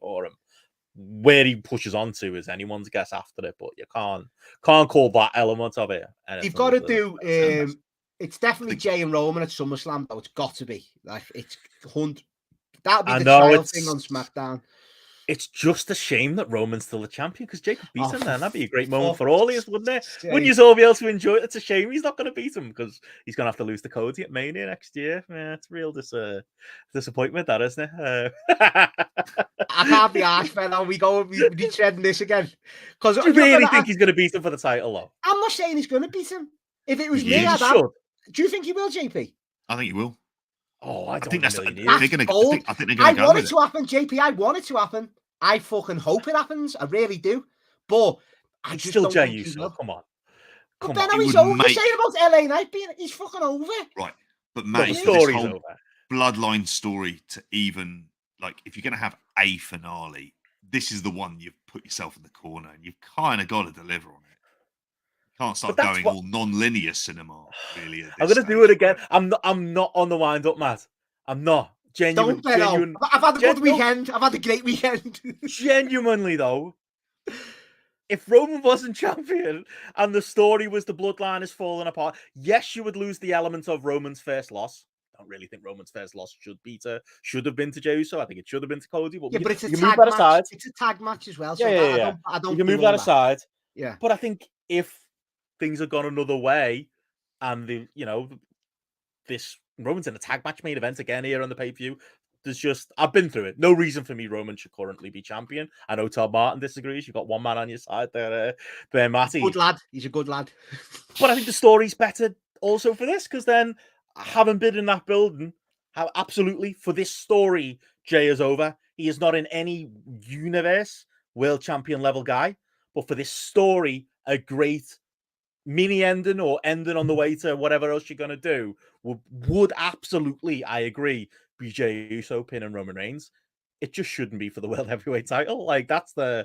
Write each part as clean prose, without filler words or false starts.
for him. Where he pushes on to is anyone's guess after it, but you can't call that element of it. You've got to do. It's definitely Jay and Roman at SummerSlam, though. It's got to be like it's 100. That'll be the trial thing on SmackDown. It's just a shame that Roman's still a champion because Jake could beat him then. That'd be a great moment for all of us, wouldn't it? Wouldn't you all be able to enjoy it? It's a shame he's not going to beat him because he's going to have to lose to Cody at Mania next year. Yeah, it's a real disappointment, that, isn't it? I can't be arsed, man. We treading this again. Do you really think he's going to beat him for the title, though? I'm not saying he's going to beat him. If it was me, do you think he will, JP? I think he will. Oh, I think that's they're going to go. I want it to happen, JP. I want it to happen. I fucking hope it happens. I really do. But I just don't think he will. Come on. But Ben, he's over. You're saying about LA Knight being, he's fucking over. Right. But mate, the story's over. Bloodline story to even, like, if you're going to have a finale, this is the one you've put yourself in the corner and you've kind of got to deliver on it. Can't start going all non-linear cinema, really. I'm going to do it again. I'm not on the wind-up, Matt. I'm not. I've had a good weekend. I've had a great weekend. Genuinely, though, if Roman wasn't champion and the story was the bloodline is falling apart, yes, you would lose the element of Roman's first loss. I don't really think Roman's first loss should have been to Jey Uso. I think it should have been to Cody. But but it's a tag match. Aside. It's a tag match as well. So I don't you can move that aside. Yeah. But I think if things had gone another way and this Roman's in a tag match main event again here on the pay-per-view. I've been through it. No reason for me Roman should currently be champion. I know Todd Martin disagrees. You've got one man on your side there, Matty. Good lad. He's a good lad. But I think the story's better also for this because then, having been in that building, how absolutely for this story, Jey is over. He is not in any universe world champion level guy. But for this story, a great mini ending or ending on the way to whatever else you're going to do would absolutely, I agree, be Jey Uso pinning Roman Reigns. It just shouldn't be for the world heavyweight title. Like that's where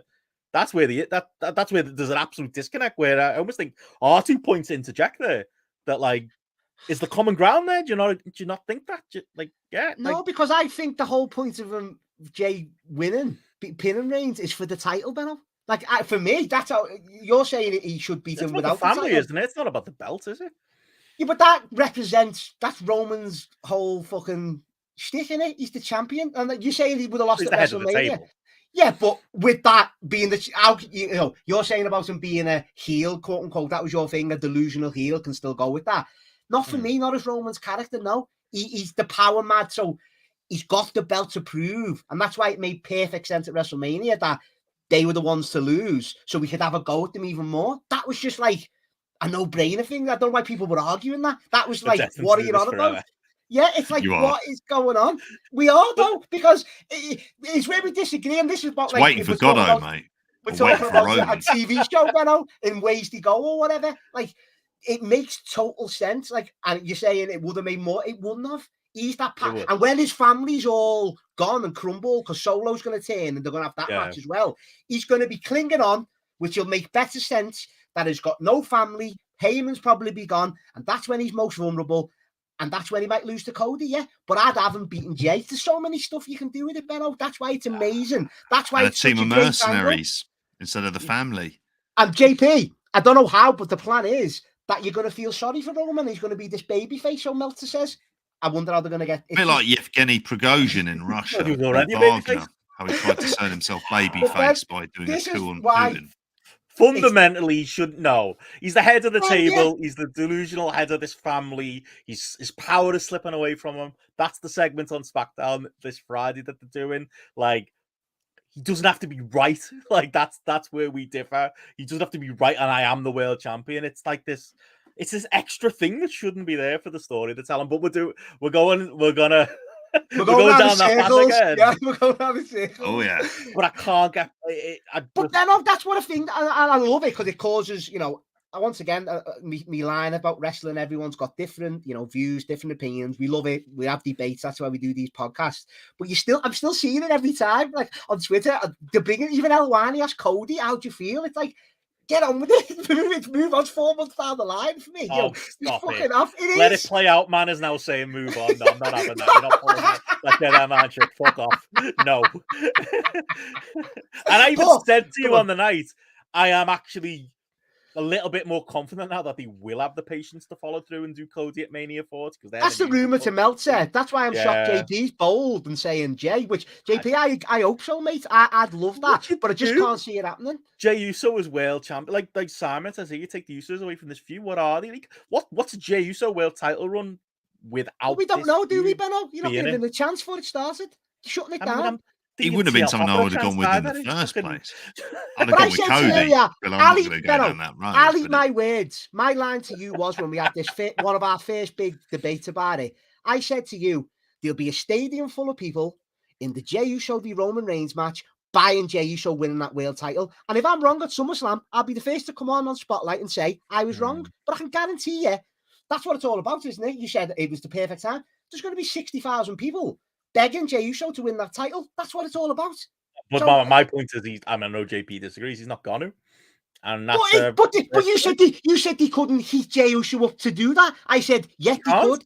there's an absolute disconnect where I almost think R2 points to interject there that like is the common ground there. Do you not think that? No, because I think the whole point of Jey winning, pinning Reigns is for the title, Benno. Like, for me, that's how you're saying he should beat him without the family, isn't it? It's not about the belt, is it? Yeah, but that's Roman's whole fucking shtick, innit? He's the champion, and you're saying he would have lost at WrestleMania. Yeah, but with that being you're saying about him being a heel, quote unquote, that was your thing, a delusional heel can still go with that. Not for me, not as Roman's character. No, he's the power mad, so he's got the belt to prove, and that's why it made perfect sense at WrestleMania that they were the ones to lose, so we could have a go at them even more. That was just like a no-brainer thing. I don't know why people were arguing that. That was like, what are you on about? Yeah, it's like, what is going on? We are, though, because it's where we disagree, and this is what, like... waiting for Godot, mate. We're talking about a TV show, Benno, in Ways to Go or whatever. Like, it makes total sense. Like, and you're saying it would have made more. It wouldn't have. He's that and when his family's all gone and crumbled because Solo's going to turn and they're going to have that match as well, he's going to be clinging on, which will make better sense that he's got no family. Heyman's probably be gone, and that's when he's most vulnerable, and that's when he might lose to Cody. Yeah, but I'd have him beating Jey. There's so many stuff you can do with it, Benno. That's why it's amazing. That's why it's a team of mercenaries instead of the family. And JP, I don't know how, but the plan is that you're going to feel sorry for Roman. He's going to be this babyface, so Meltzer says. I wonder how they're going to get it. A bit like Yevgeny Prigozhin in Russia. He was already Wagner, how he tried to turn himself babyface by doing a coup on Putin. Fundamentally, he shouldn't know. He's the head of the table. Yeah. He's the delusional head of this family. His power is slipping away from him. That's the segment on SmackDown this Friday that they're doing. Like, he doesn't have to be right. Like, that's where we differ. He doesn't have to be right, and I am the world champion. It's like this. It's this extra thing that shouldn't be there for the story to tell him. But we're going down that path again. Yeah, we're going down the circle. Oh yeah. But I can't get it. But then that's what I think, and I love it because it causes, once again, me line about wrestling. Everyone's got different, views, different opinions. We love it. We have debates. That's why we do these podcasts. But I'm still seeing it every time, like on Twitter. They're bringing even Elwani asked Cody, "How do you feel?" It's like, Get on with it. Move on. 4 months down the line for me. Oh, stop it. Off. Let it play out. Man is now saying move on. No, I'm not having that. You're not pulling that. Let's get that man shit. Fuck off. No. And I even said to you on the night, I am actually a little bit more confident now that they will have the patience to follow through and do Cody at Mania 40. That's the rumor to Meltzer. That's why I'm shocked JP's bold and saying Jay, which JP, I hope so, mate. I'd love that, but I just can't see it happening. Jey Uso is world champion. Like Simon says, you take the Usos away from this feud. What are they? Like, what's a Jey Uso world title run without? We don't know, do we, Benno? You're not giving him a chance for it started. You're shutting it down. He wouldn't have been someone I would have gone with in the first place. I'd have gone with Cody, but I'm not going to go down that road. Ali, my words. My line to you was when we had this one of our first big debates about it. I said to you, there'll be a stadium full of people in the Jey Uso v Roman Reigns match buying Jey Uso winning that world title. And if I'm wrong at SummerSlam, I'll be the first to come on Spotlight and say I was wrong. But I can guarantee you, that's what it's all about, isn't it? You said it was the perfect time. There's going to be 60,000 people begging Jey Uso to win that title. That's what it's all about. But so, my point is, I know JP disagrees. He's not going to. And that's, but you said they couldn't heat Jey Uso up to do that. I said, yeah, they could.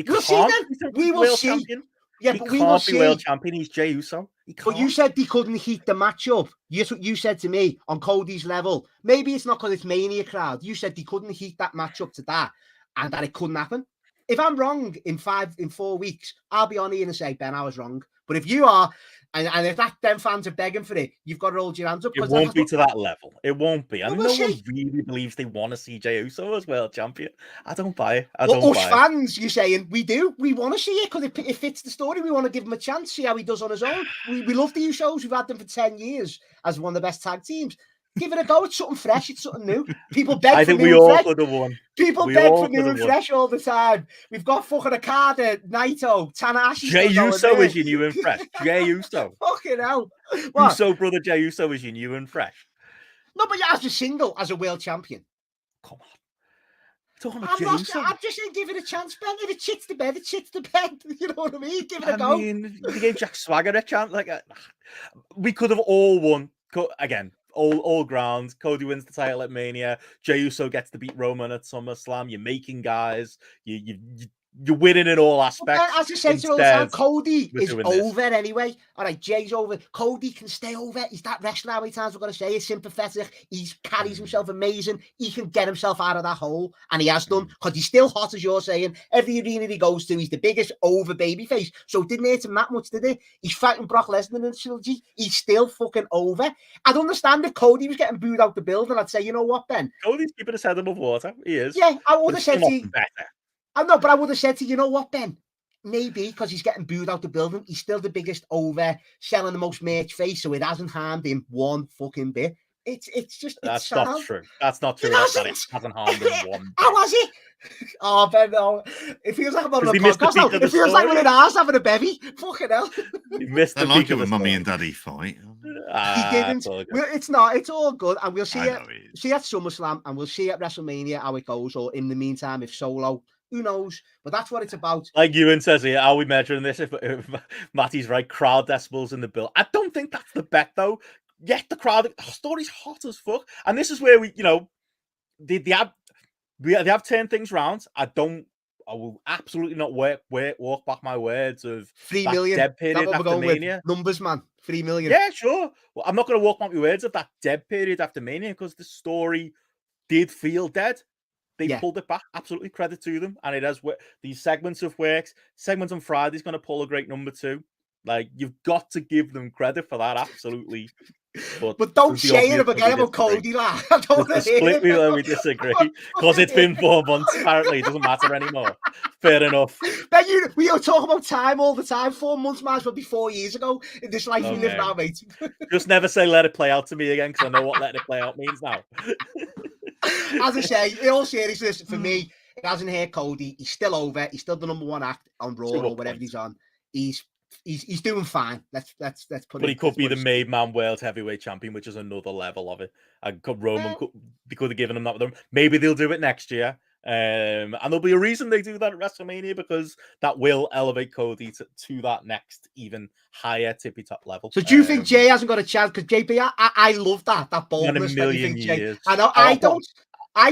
We'll see then. We will see. Champion. Yeah, but we will see. World champion. He's Jey Uso. But you said they couldn't heat the match up. You said to me on Cody's level. Maybe it's not because it's Mania crowd. You said they couldn't heat that match up to that, and that it couldn't happen. If I'm wrong in 4 weeks, I'll be on here and say, Ben, I was wrong. But if you are, and if them fans are begging for it, you've got to hold your hands up. It won't be to that level. It won't be. And no one really believes they want to see Jey Uso as world champion. I don't buy it. Us fans, you're saying, we do. We want to see it because it fits the story. We want to give him a chance, see how he does on his own. We love the Usos. We've had them for 10 years as one of the best tag teams. Give it a go. It's something fresh. It's something new. People beg for new and fresh. People beg for new and fresh all the time. We've got fucking Okada, Naito, Tanahashi. Jey Uso is your new and fresh. Jey Uso. Fucking hell. Uso brother Jey Uso is your new and fresh. No, but as a single, as a world champion. Come on. I'm just saying, give it a chance, Ben. If it shits the bed, it shits the bed. You know what I mean? Give it a go. I mean, you gave Jack Swagger a chance. We could have all won. Again, all grounds. Cody wins the title at Mania. Jey Uso gets to beat Roman at SummerSlam. You're making guys. You're winning in all aspects. As I said to you all the time, Cody is over anyway. All right, Jay's over. Cody can stay over. He's that wrestler. How many times we're going to say he's sympathetic. He carries himself amazing. He can get himself out of that hole, and he has done because he's still hot, as you're saying. Every arena he goes to, he's the biggest over babyface. So it didn't hurt him that much, did it? He's fighting Brock Lesnar in the trilogy. He's still fucking over. I'd understand if Cody was getting booed out the building. I'd say, you know what, Ben? Cody's keeping his head above water. He is. Yeah, I would have said to you. I know, but I would have said to you know what, Ben? Maybe because he's getting booed out the building, he's still the biggest over, selling the most merch face, so it hasn't harmed him one fucking bit. It's just that's not true. That's not true. It hasn't harmed him one bit. How was it? Oh, Ben, no. It feels like I'm on a podcast now. It feels like we're in ours having a bevy. Fucking hell. You missed the like it when Mummy and Daddy fight. He didn't. It's not. It's all good, and we'll see at SummerSlam, and we'll see at WrestleMania how it goes. Or in the meantime, if Solo. Who knows? But that's what it's about. Like Ewan says here, are we measuring this? If Matty's right, crowd decibels in the bill. I don't think that's the bet, though. Yet the crowd story's hot as fuck. And this is where we, they have turned things round. I will absolutely not walk back my words of 3 million dead period after Mania. Numbers, man. 3 million. Yeah, sure. Well, I'm not going to walk back my words of that dead period after Mania because the story did feel dead. They pulled it back. Absolutely credit to them. And it has these segments of works. Segments on Friday's going to pull a great number too. Like, you've got to give them credit for that. Absolutely. But don't say it again about Cody, lad. I don't want to hear it. We disagree. Because it's been 4 months. Apparently, it doesn't matter anymore. Fair enough. But we talk about time all the time. 4 months might as well be 4 years ago in this life we live now, mate. Just never say let it play out to me again, because I know what letting it play out means now. As I say, in all seriousness, for me, it hasn't hurt Cody. He's still over. He's still the number one act on Raw or whatever he's on. He's doing fine. Let's put it. But he could be the made man world heavyweight champion, which is another level of it. And Roman, they could have given him that with them. Maybe they'll do it next year. And there'll be a reason they do that at WrestleMania, because that will elevate Cody to that next even higher tippy top level. So do you think Jay hasn't got a chance? Because JB, I love that boldness. In a million years. I know. I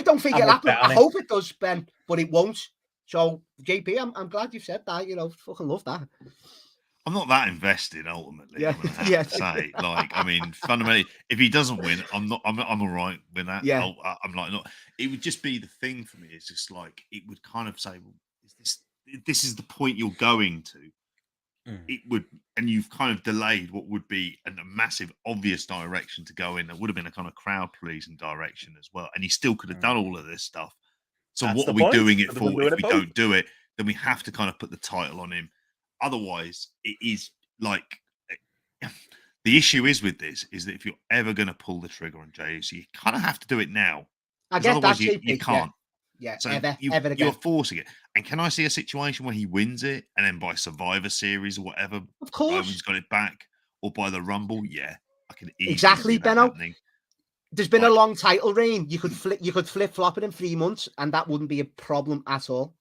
don't think it'll happen. I hope it does, Ben, but it won't. So JP, I'm glad you've said that. Fucking love that. I'm not that invested ultimately. Yeah. I'm gonna have to say, like, I mean, fundamentally, if he doesn't win, I'm all right with that. Yeah. I'm like, not. It would just be the thing for me. It's just like it would kind of say, well, this is the point you're going to. It would, and you've kind of delayed what would be a massive, obvious direction to go in. That would have been a kind of crowd pleasing direction as well, and he still could have done all of this stuff. So what are we doing it for? If we don't do it, then we have to kind of put the title on him. Otherwise, it is like the issue is with this is that if you're ever going to pull the trigger on Jey, so you kind of have to do it now. I guess otherwise you can't. Yeah, so ever again. You're forcing it. And can I see a situation where he wins it, and then by Survivor Series or whatever, of course, Roman's got it back, or by the Rumble? Yeah, I can easily exactly, see that Benno. happening. There's been a long title reign. You could flip flop it in 3 months, and that wouldn't be a problem at all.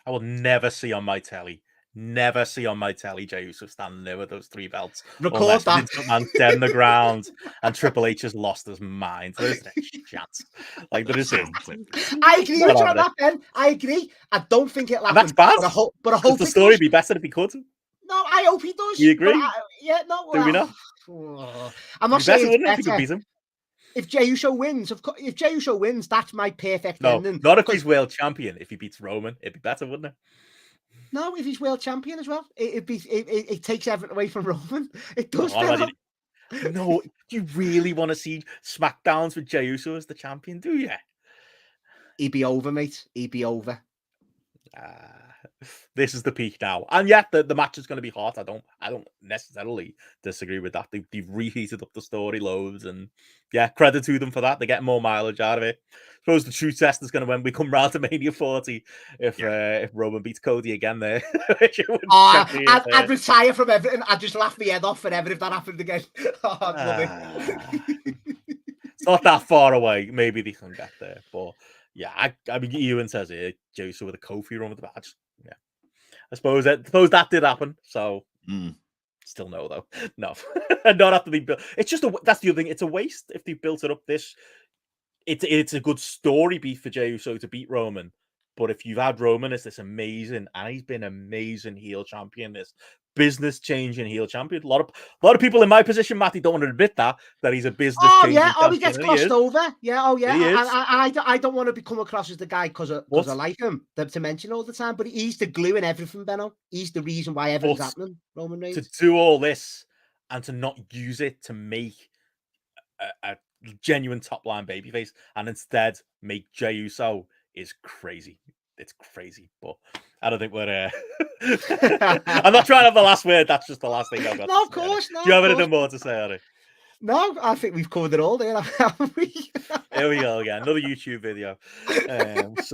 I will never see on my telly Jey Uso standing there with those 3 belts. Record that. Man dead on the ground, and Triple H has lost his mind. There's no chance. Like, there isn't. I agree with you on that, Ben. I agree. I don't think it'll happen. That's bad. But I hope the story would be better if he could. No, I hope he does. You agree? Do we not? I'm not saying it's better. If he could beat him. If Jey Uso wins, if Jey Uso wins, that's my perfect ending. Not if he's world champion. If he beats Roman, it'd be better, wouldn't it? No, if he's world champion as well, it takes everything away from Roman. It does. No, do you really want to see SmackDowns with Jey Uso as the champion? Do you? He'd be over, mate. He'd be over. This is the peak now, and yet the match is going to be hot. I don't necessarily disagree with that. They've reheated up the story loads, and yeah, credit to them for that. They're getting more mileage out of it. I suppose the true test is going to when we come round to Mania 40 if Roman beats Cody again there. I'd retire from everything. I'd just laugh my head off forever if that happened again. I'd love it. It's not that far away. Maybe they can get there, but yeah, I mean, Ewan says it. Jey Uso with a Kofi run with the badge. Yeah, I suppose that did happen. So still no though. No, not after they built. It's just that's the other thing. It's a waste if they built it up this. It's a good story beat for Jey Uso to beat Roman, but if you've had Roman as this amazing, and he's been amazing heel champion, this business changing heel champion. A lot of people in my position, Matty, don't want to admit that he's a business changing champion. He gets glossed over. Yeah, I don't want to come across as the guy because I like him to mention all the time, but he's the glue in everything, Benno. He's the reason why everything's happening. Roman Reigns. To do all this and to not use it to make a genuine top line babyface, and instead make Jey Uso is crazy. It's crazy, but I don't think we're. I'm not trying to have the last word. That's just the last thing I've got. No, of course. No, do you have anything more to say, Harry? No, I think we've covered it all there, haven't we? Here we go again. Another YouTube video. So